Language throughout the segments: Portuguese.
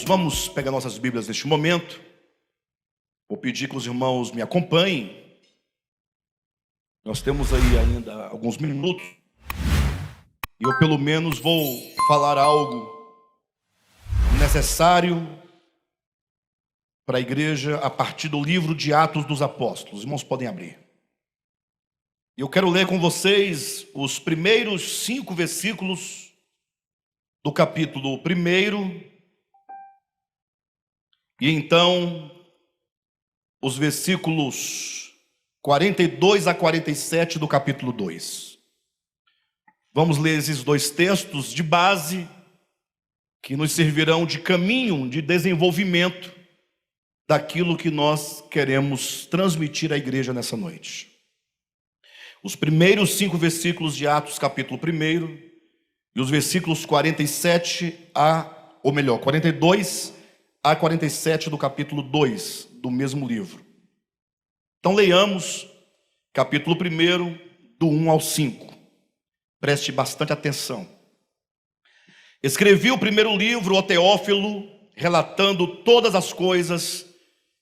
Vamos pegar nossas Bíblias neste momento. Vou pedir que os irmãos me acompanhem. Nós temos aí ainda alguns minutos. E eu pelo menos vou falar algo necessário para a igreja a partir do livro de Atos dos Apóstolos. Os irmãos podem abrir. Eu quero ler com vocês os primeiros 5 versículos do capítulo 1. E então, os versículos 42 a 47 do capítulo 2. Vamos ler esses dois textos de base, que nos servirão de caminho de desenvolvimento daquilo que nós queremos transmitir à igreja nessa noite. Os primeiros 5 versículos de Atos, capítulo 1, e os versículos 42 a 47 do capítulo 2 do mesmo livro. Então leiamos capítulo 1, do 1 ao 5. Preste bastante atenção. Escrevi o primeiro livro, ao Teófilo, relatando todas as coisas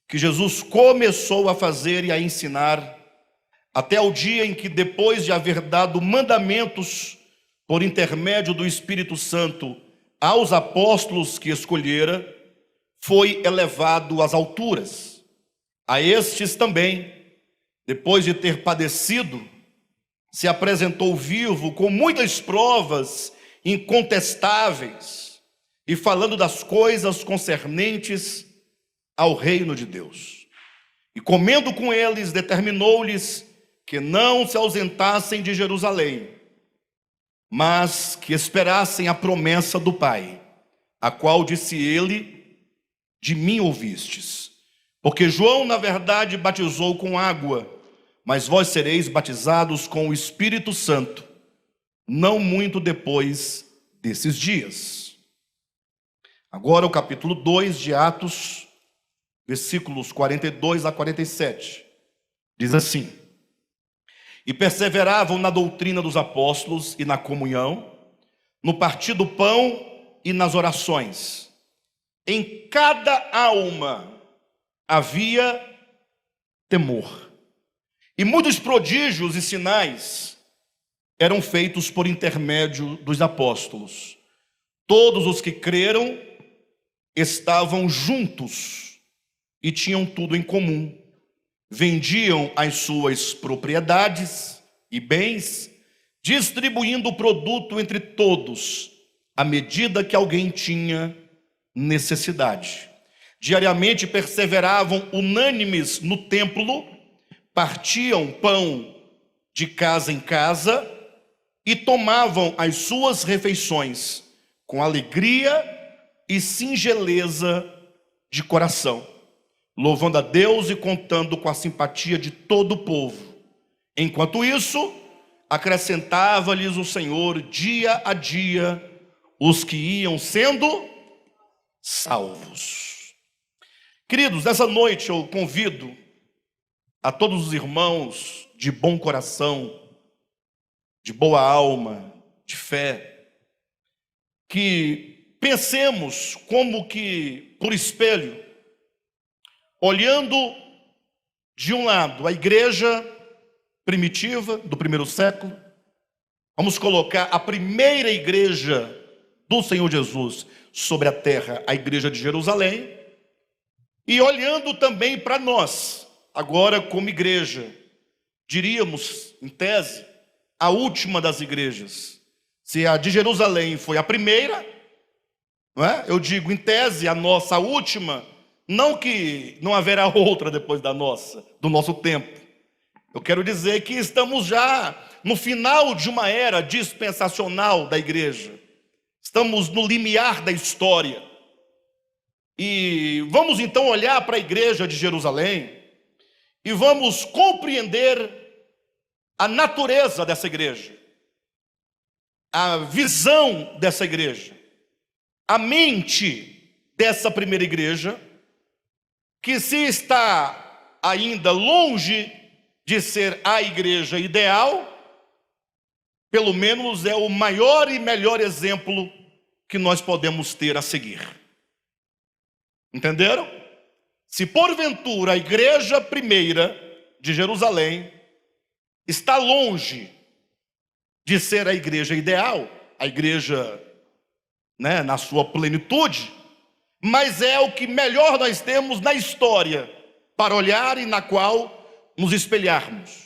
que Jesus começou a fazer e a ensinar, até o dia em que, depois de haver dado mandamentos por intermédio do Espírito Santo aos apóstolos que escolhera, foi elevado às alturas. A estes também, depois de ter padecido, se apresentou vivo com muitas provas incontestáveis e falando das coisas concernentes ao reino de Deus. E comendo com eles, determinou-lhes que não se ausentassem de Jerusalém, mas que esperassem a promessa do Pai, a qual disse ele: de mim ouvistes. Porque João, na verdade, batizou com água, mas vós sereis batizados com o Espírito Santo, não muito depois desses dias. Agora o capítulo 2 de Atos, versículos 42 a 47, diz assim: E perseveravam na doutrina dos apóstolos e na comunhão, no partir do pão e nas orações. Em cada alma havia temor. E muitos prodígios e sinais eram feitos por intermédio dos apóstolos. Todos os que creram estavam juntos e tinham tudo em comum. Vendiam as suas propriedades e bens, distribuindo o produto entre todos, à medida que alguém tinha necessidade. Diariamente perseveravam unânimes no templo, partiam pão de casa em casa e tomavam as suas refeições com alegria e singeleza de coração, louvando a Deus e contando com a simpatia de todo o povo. Enquanto isso, acrescentava-lhes o Senhor dia a dia os que iam sendo salvos. Queridos, nessa noite eu convido a todos os irmãos de bom coração, de boa alma, de fé, que pensemos como que por espelho, olhando de um lado a igreja primitiva do primeiro século, vamos colocar a primeira igreja do Senhor Jesus sobre a terra, a igreja de Jerusalém, e olhando também para nós, agora como igreja, diríamos, em tese, a última das igrejas. Se a de Jerusalém foi a primeira, não é? Eu digo, em tese, a nossa última, não que não haverá outra depois da nossa, do nosso tempo. Eu quero dizer que estamos já no final de uma era dispensacional da igreja. Estamos no limiar da história. E vamos então olhar para a igreja de Jerusalém e vamos compreender a natureza dessa igreja, a visão dessa igreja, a mente dessa primeira igreja, que se está ainda longe de ser a igreja ideal, pelo menos é o maior e melhor exemplo que nós podemos ter a seguir. Entenderam? Se porventura a igreja primeira de Jerusalém está longe de ser a igreja ideal, a igreja, na sua plenitude, mas é o que melhor nós temos na história para olhar e na qual nos espelharmos.